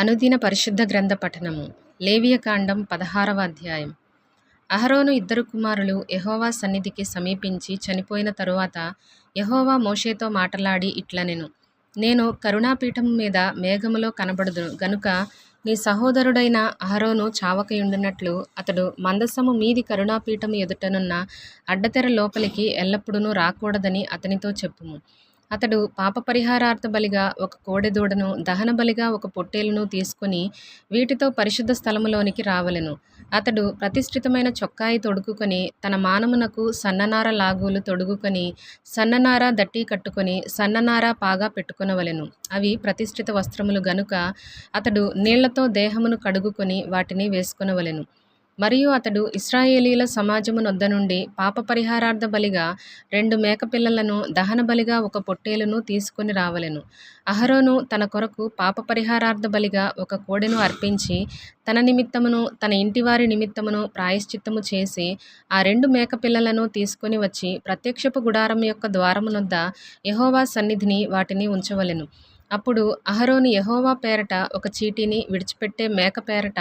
అనుదిన పరిశుద్ధ గ్రంథ పఠనము. లేవియకాండం 16వ అధ్యాయం. అహరోను ఇద్దరు కుమారులు యెహోవా సన్నిధికి సమీపించి చనిపోయిన తరువాత యెహోవా మోషేతో మాటలాడి ఇట్లనెను, నేను కరుణాపీఠము మీద మేఘములో కనబడుదును గనుక నీ సహోదరుడైన అహరోను చావకయుండునట్లు అతడు మందసము మీది కరుణాపీఠము ఎదుటనున్న అడ్డతెర లోపలికి ఎల్లప్పుడూ రాకూడదని అతనితో చెప్పుము. అతడు పాపపరిహారార్థ బలిగా ఒక కోడెదూడను, దహనబలిగా ఒక పొట్టేలును తీసుకొని వీటితో పరిశుద్ధ స్థలములోనికి రావలెను. అతడు ప్రతిష్ఠితమైన చొక్కాయి తొడుగుకొని తన మానమునకు సన్ననార లాగులు తొడుగుకొని సన్ననార దట్టి కట్టుకొని సన్ననార పాగా పెట్టుకొనవలెను. అవి ప్రతిష్ఠిత వస్త్రములు గనుక అతడు నీళ్లతో దేహమును కడుగుకొని వాటిని వేసుకొనవలెను. మరియు అతడు ఇశ్రాయేలీయుల సమాజము నొద్ద నుండి పాప పరిహారార్థ బలిగా 2 మేకపిల్లలను, దహనబలిగా ఒక పొట్టేలును తీసుకొని రావలెను. అహరోను తన కొరకు పాప పరిహారార్థ బలిగా ఒక కోడెను అర్పించి తన నిమిత్తమును తన ఇంటివారి నిమిత్తమును ప్రాయశ్చిత్తము చేసి ఆ 2 మేకపిల్లలను తీసుకొని వచ్చి ప్రత్యక్షపు గుడారం యొక్క ద్వారము నొద్ద యెహోవా సన్నిధిని వాటిని ఉంచవలెను. అప్పుడు అహరోను యెహోవా పేరట ఒక చీటీని, విడిచిపెట్టే మేక పేరట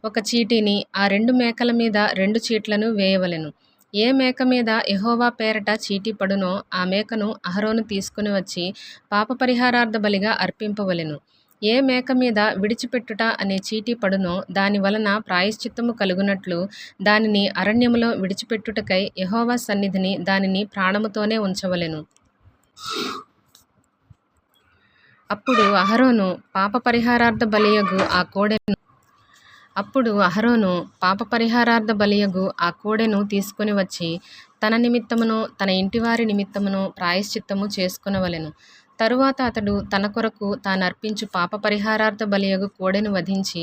ఒక చీటీని, ఆ 2 మేకల మీద 2 చీట్లను వేయవలెను. ఏ మేక మీద యెహోవా పేరట చీటీ పడునో ఆ మేకను అహరోను తీసుకుని వచ్చి పాపపరిహారార్థ బలిగా అర్పింపవలెను. ఏ మేక మీద విడిచిపెట్టుట అనే చీటీ పడునో దాని వలన ప్రాయశ్చిత్తము కలుగునట్లు దానిని అరణ్యములో విడిచిపెట్టుటకై యెహోవా సన్నిధిని దానిని ప్రాణముతోనే ఉంచవలెను. అప్పుడు అహరోను పాపపరిహారార్థ బలియగు ఆ కోడెను తీసుకొని వచ్చి తన నిమిత్తమును తన ఇంటివారి నిమిత్తమును ప్రాయశ్చిత్తము చేసుకొనవలెను. తరువాత అతడు తన కొరకు తానర్పించు పాప పరిహారార్థ బలియగు కోడెను వధించి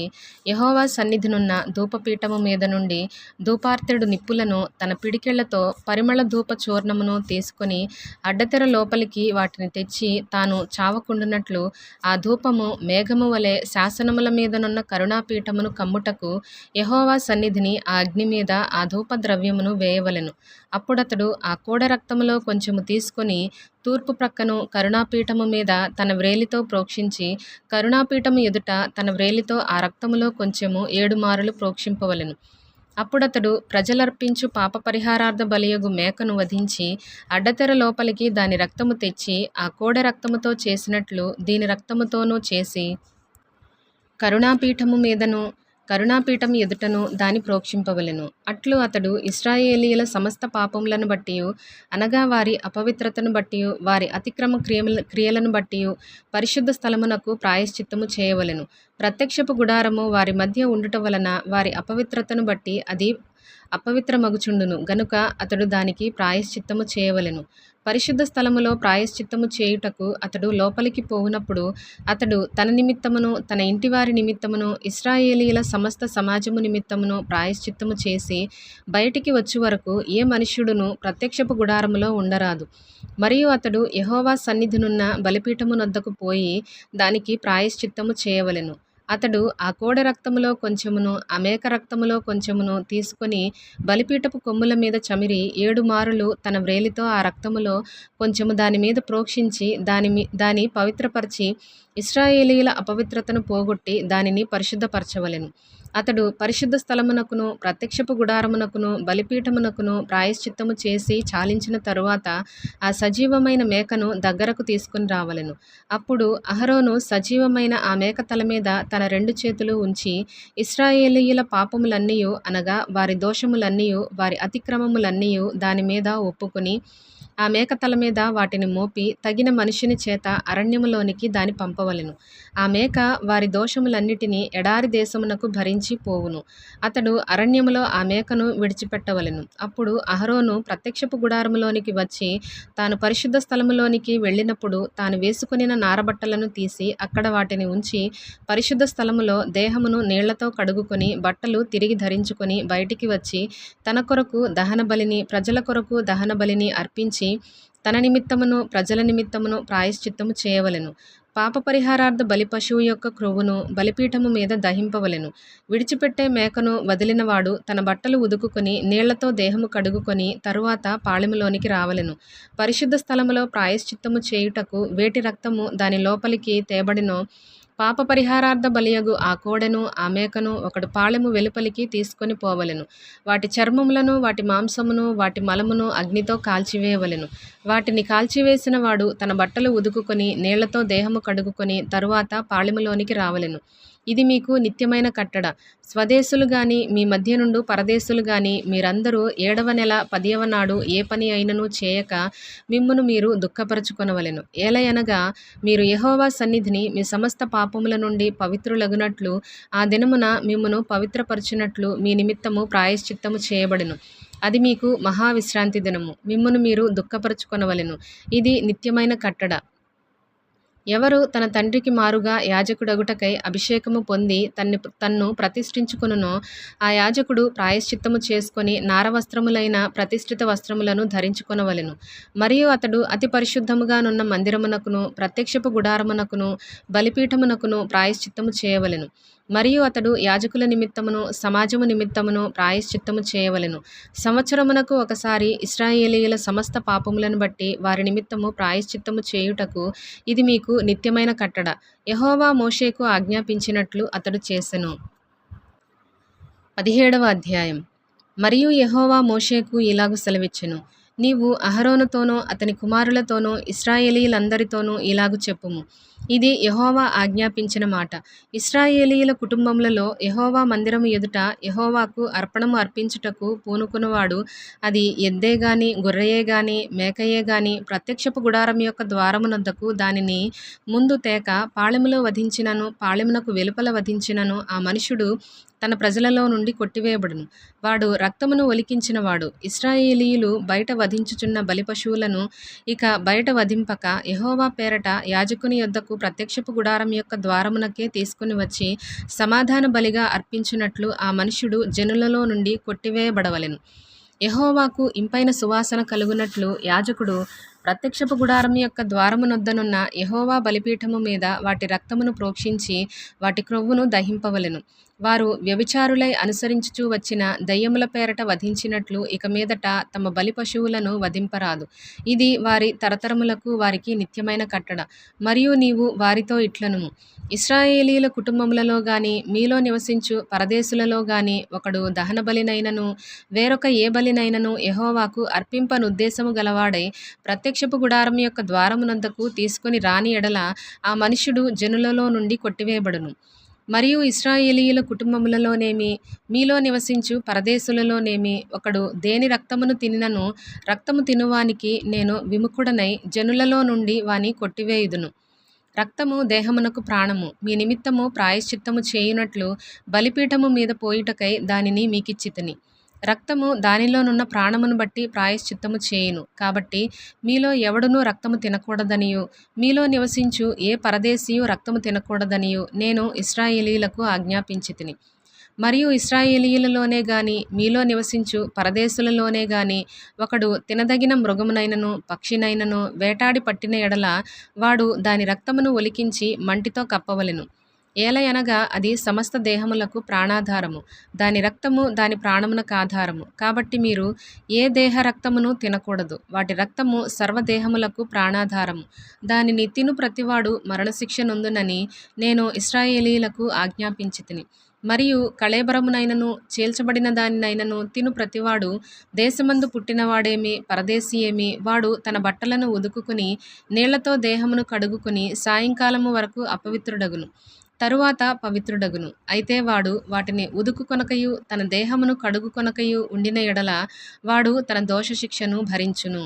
యెహోవా సన్నిధినున్న ధూపపీఠము మీద నుండి ధూపార్తెడు నిప్పులను తన పిడికెళ్లతో పరిమళ ధూప చూర్ణమును తీసుకొని అడ్డతెర లోపలికి వాటిని తెచ్చి తాను చావకుండునట్లు ఆ ధూపము మేఘము వలె శాసనముల మీదనున్న కరుణాపీఠమును కమ్ముటకు యెహోవా సన్నిధిని ఆ అగ్ని మీద ఆ ధూప ద్రవ్యమును వేయవలెను. అప్పుడతడు ఆ కోడ రక్తములో కొంచెము తీసుకొని తూర్పు ప్రక్కను కరుణాపీఠము మీద తన వ్రేలితో ప్రోక్షించి కరుణాపీఠము ఎదుట తన వ్రేలితో ఆ రక్తములో కొంచెము 7 మారులు ప్రోక్షింపవలెను. అప్పుడతడు ప్రజలర్పించు పాప పరిహారార్థ బలియగు మేకను వధించి అడ్డతెర లోపలికి దాని రక్తము తెచ్చి ఆ కోడె రక్తముతో చేసినట్లు దీని రక్తముతోనూ చేసి కరుణాపీఠం ఎదుటను దాని ప్రోక్షింపవలెను. అట్లు అతడు ఇశ్రాయేలీయుల సమస్త పాపములను బట్టియు, అనగా వారి అపవిత్రతను బట్టియు వారి అతిక్రమ క్రియలను బట్టియు పరిశుద్ధ స్థలమునకు ప్రాయశ్చిత్తము చేయవలెను. ప్రత్యక్షపు గుడారము వారి మధ్య ఉండుట వలన వారి అపవిత్రతను బట్టి అది అపవిత్రమగుచుండును గనుక అతడు దానికి ప్రాయశ్చిత్తము చేయవలెను. పరిశుద్ధ స్థలములో ప్రాయశ్చిత్తము చేయుటకు అతడు లోపలికి పోవునప్పుడు అతడు తన నిమిత్తమును తన ఇంటివారి నిమిత్తమును ఇశ్రాయేలీయుల సమస్త సమాజము నిమిత్తమును ప్రాయశ్చిత్తము చేసి బయటికి వచ్చు వరకు ఏ మనుష్యుడును ప్రత్యక్షపు గుడారములో ఉండరాదు. మరియు అతడు యెహోవా సన్నిధినున్న బలిపీఠము నొద్దకు పోయి దానికి ప్రాయశ్చిత్తము చేయవలెను. అతడు ఆ కోడె రక్తములో కొంచెమును ఆ మేక రక్తములో కొంచెమును తీసుకొని బలిపీఠపు కొమ్ముల మీద చమిరి 7 మారులు తన వ్రేలితో ఆ రక్తములో కొంచెము దాని మీద ప్రోక్షించి దాని పవిత్రపరిచి ఇశ్రాయేలీయుల అపవిత్రతను పోగొట్టి దానిని పరిశుద్ధపరచవలెను. అతడు పరిశుద్ధ స్థలమునకును ప్రత్యక్షపు గుడారమునకును బలిపీఠమునకును ప్రాయశ్చిత్తము చేసి చాలించిన తరువాత ఆ సజీవమైన మేకను దగ్గరకు తీసుకుని రావలెను. అప్పుడు అహరోను సజీవమైన ఆ మేక తల మీద తన 2 చేతులు ఉంచి ఇశ్రాయేలీయుల పాపములన్నీయు, అనగా వారి దోషములన్నీయు వారి అతిక్రమములన్నీయు దాని మీద ఒప్పుకొని ఆ మేక తల మీద వాటిని మోపి తగిన మనుషుని చేత అరణ్యములోనికి దాని పంపవలెను. ఆ మేక వారి దోషములన్నిటినీ ఎడారి దేశమునకు భరించి పోవును. అతడు అరణ్యములో ఆ మేకను విడిచిపెట్టవలెను. అప్పుడు అహరోను ప్రత్యక్షపు గుడారములోనికి వచ్చి తాను పరిశుద్ధ స్థలములోనికి వెళ్ళినప్పుడు తాను వేసుకొనిన నారబట్టలను తీసి అక్కడ వాటిని ఉంచి పరిశుద్ధ స్థలములో దేహమును నీళ్లతో కడుగుకొని బట్టలు తిరిగి ధరించుకొని బయటికి వచ్చి తన కొరకు దహన బలిని ప్రజల కొరకు దహన బలిని అర్పించి తన నిమిత్తమును ప్రజల నిమిత్తమును ప్రాయశ్చిత్తము చేయవలెను. పాప పరిహారార్థ బలి పశువు యొక్క క్రొవ్వును బలిపీఠము మీద దహింపవలెను. విడిచిపెట్టే మేకను వదిలినవాడు తన బట్టలు ఉదుకుకొని నీళ్లతో దేహము కడుగుకొని తరువాత పాళెములోనికి రావలెను. పరిశుద్ధ స్థలములో ప్రాయశ్చిత్తము చేయుటకు వేటి రక్తము దాని లోపలికి తేబడినో పాప పరిహారార్థ బలియగు ఆ కోడెను ఆ మేకను ఒకడు పాళెము వెలుపలికి తీసుకొని పోవలెను. వాటి చర్మములను వాటి మాంసమును వాటి మలమును అగ్నితో కాల్చివేయవలెను. వాటిని కాల్చివేసిన వాడు తన బట్టలు ఉదుకుకొని నీళ్లతో దేహము కడుగుకొని తరువాత పాళెములోనికి రావలెను. ఇది మీకు నిత్యమైన కట్టడ. స్వదేశులు గాని మీ మధ్య నుండు పరదేశులు గాని మీరందరూ 7వ నెల 10వ నాడు ఏ పని అయినను చేయక మిమ్మును మీరు దుఃఖపరచుకొనవలెను. ఏలయనగా మీరు యెహోవా సన్నిధిని మీ సమస్త పాపముల నుండి పవిత్రులగునట్లు ఆ దినమున మిమ్మును పవిత్రపరచునట్లు మీ నిమిత్తము ప్రాయశ్చిత్తము చేయబడును. అది మీకు మహావిశ్రాంతి దినము. మిమ్మును మీరు దుఃఖపరచుకొనవలెను. ఇది నిత్యమైన కట్టడ. ఎవరు తన తండ్రికి మారుగా యాజకుడగుటకై అభిషేకము పొంది తన్ను ప్రతిష్ఠించుకొనునో ఆ యాజకుడు ప్రాయశ్చిత్తము చేసుకొని నారవస్త్రములైన ప్రతిష్ఠిత వస్త్రములను ధరించుకొనవలెను. మరియు అతడు అతి పరిశుద్ధముగానున్న మందిరమునకును ప్రత్యక్షపు గుడారమునకును బలిపీఠమునకును ప్రాయశ్చిత్తము చేయవలెను. మరియు అతడు యాజకుల నిమిత్తమును సమాజము నిమిత్తమును ప్రాయశ్చిత్తము చేయవలెను. సంవత్సరమునకు ఒకసారి ఇశ్రాయేలీయుల సమస్త పాపములను బట్టి వారి నిమిత్తము ప్రాయశ్చిత్తము చేయుటకు ఇది మీకు నిత్యమైన కట్టడ. యెహోవా మోషేకు ఆజ్ఞాపించినట్లు అతడు చేసెను. 17వ అధ్యాయం. మరియు యెహోవా మోషేకు ఇలాగు సెలవిచ్చెను. నీవు అహరోనుతోనూ అతని కుమారులతోనూ ఇశ్రాయేలీయులందరితోనూ ఇలాగు చెప్పుము. ఇది యెహోవా ఆజ్ఞాపించిన మాట. ఇశ్రాయేలీయుల కుటుంబములలో యెహోవా మందిరము ఎదుట యెహోవాకు అర్పణము అర్పించుటకు పూనుకునివాడు అది ఎద్దే గాని గొర్రెయే గాని మేకయే గాని ప్రత్యక్షపు గుడారం యొక్క ద్వారమునొద్దకు దానిని ముందు తేక పాళెములో వధించినను పాళెమునకు వెలుపల వధించినను ఆ మనుషుడు తన ప్రజలలో నుండి కొట్టివేయబడును. వాడు రక్తమును ఒలికించినవాడు. ఇశ్రాయేలీయులు బయట వధించుచున్న బలిపశువులను ఇక బయట వధింపక యెహోవా పేరట యాజకుని యొద్దకు ప్రత్యక్షపు గుడారం యొక్క ద్వారమునకే తీసుకుని వచ్చి సమాధాన బలిగా అర్పించునట్లు ఆ మనుష్యుడు జనులలో నుండి కొట్టివేయబడవలెను. యెహోవాకు ఇంపైన సువాసన కలుగునట్లు యాజకుడు ప్రత్యక్షపు గుడారం యొక్క ద్వారమునొద్దనున్న యెహోవా బలిపీఠము మీద వాటి రక్తమును ప్రోక్షించి వాటి క్రొవ్వును దహింపవలెను. వారు వ్యభిచారులై అనుసరించుచూ వచ్చిన దయ్యముల పేరట వధించినట్లు ఇక మీదట తమ బలి పశువులను వధింపరాదు. ఇది వారి తరతరములకు వారికి నిత్యమైన కట్టడ. మరియు నీవు వారితో ఇట్లనుము. ఇశ్రాయేలీయుల కుటుంబములలో గాని మీలో నివసించు పరదేశులలో గాని ఒకడు దహన బలినైనను వేరొక ఏ బలినైనను యెహోవాకు అర్పింపనుద్దేశము గలవాడై ప్రత్యక్షపు గుడారం యొక్క ద్వారమునొద్దకు తీసుకొని రాని ఎడల ఆ మనుష్యుడు జనులలో నుండి కొట్టివేయబడును. మరియు ఇశ్రాయేలీయుల కుటుంబములలోనేమి మీలో నివసించు పరదేశులలోనేమి ఒకడు దేని రక్తమును తినినను రక్తము తినువానికి నేను విముఖుడనై జనులలో నుండి వాని కొట్టివేయుదును. రక్తము దేహమునకు ప్రాణము. మీ నిమిత్తము ప్రాయశ్చిత్తము చేయునట్లు బలిపీఠము మీద పోయుటకై దానిని మీకిచ్చితిని. రక్తము దానిలోనున్న ప్రాణమును బట్టి ప్రాయశ్చిత్తము చేయును. కాబట్టి మీలో ఎవడునూ రక్తము తినకూడదనియు మీలో నివసించు ఏ పరదేశీయు రక్తము తినకూడదనియు నేను ఇశ్రాయేలీయులకు ఆజ్ఞాపించితిని. మరియు ఇశ్రాయేలీయులలోనే గాని మీలో నివసించు పరదేశులలోనే గాని ఒకడు తినదగిన మృగమునైనను పక్షినైనను వేటాడి పట్టిన ఎడల వాడు దాని రక్తమును ఒలికించి మంటితో కప్పవలెను. ఏలయనగా అది సమస్త దేహములకు ప్రాణాధారము. దాని రక్తము దాని ప్రాణమునకు ఆధారము. కాబట్టి మీరు ఏ దేహ రక్తమును తినకూడదు. వాటి రక్తము సర్వదేహములకు ప్రాణాధారము. దానిని తిను ప్రతివాడు మరణశిక్ష నొందునని నేను ఇశ్రాయేలీయులకు ఆజ్ఞాపించితిని. మరియు కళేబరమునైనను చీల్చబడిన దానినైనను తిను ప్రతివాడు దేశమందు పుట్టినవాడేమి పరదేశీ ఏమి వాడు తన బట్టలను ఉదుకుని నీళ్లతో దేహమును కడుగుకొని సాయంకాలము వరకు అపవిత్రుడగును. తరువాత పవిత్రుడగును. అయితే వాడు వాటిని ఉదుకుకొనకయు తన దేహమును కడుగుకొనకయు ఉండిన ఎడల వాడు తన దోషశిక్షను భరించును.